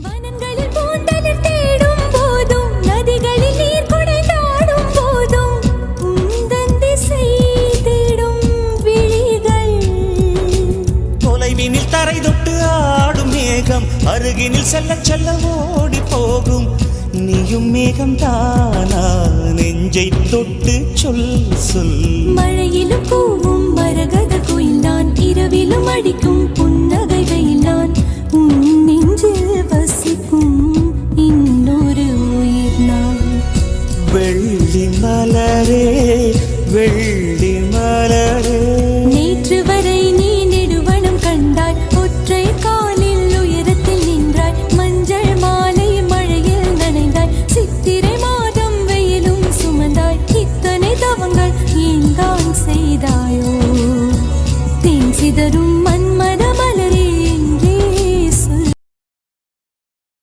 வனங்களில் பூந்தளிர் தேடும் போதும் நதிகளில் நீர் குடைந்தாடும் போதும் உந்தன் திசை தேடும் விழிகள் தொலைவினில் தரை தொட்டு ஆடும் மேகம் அருகினில் செல்ல செல்ல ஓடி போகும் நீயும் மேகம் தானா நெஞ்சை தொட்டு சொல் சொல் மழையிலும் பூவும் மரகத குயில் நான் இரவிலும் அடிக்கும் புன்னகை வெயில் நான் உன் நெஞ்சில்